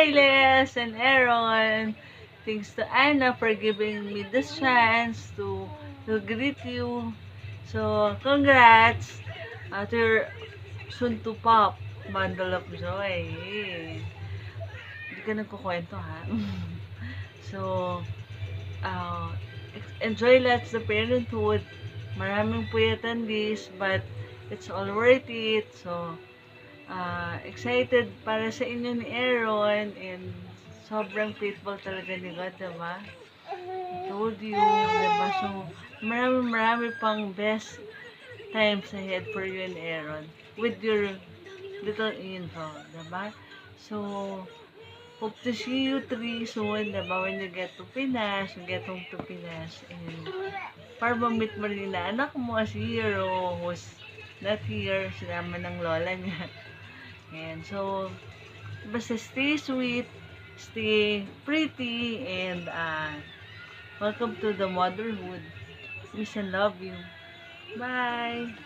Silas and Aaron. Thanks to Anna for giving me this chance to greet you. So, congrats to your soon to pop bundle of joy. Hindi ka nagkukwento ha. So, uh, enjoy lots the parenthood. Maraming puyatan this, but it's all worth it. So, excited para sa inyo ni Aaron and sobrang faithful talaga ni God, diba? I told you, diba? So, marami pang best times ahead for you and Aaron with your little intro, diba? So, hope to see you three soon, diba? When you get to Pinas, you get home to Pinas, and para ma-meet mo rin na anak mo, si Hero, who's not here, sinama ng lola niya. And so, basta stay sweet, stay pretty, and welcome to the motherhood. Miss and love you. Bye!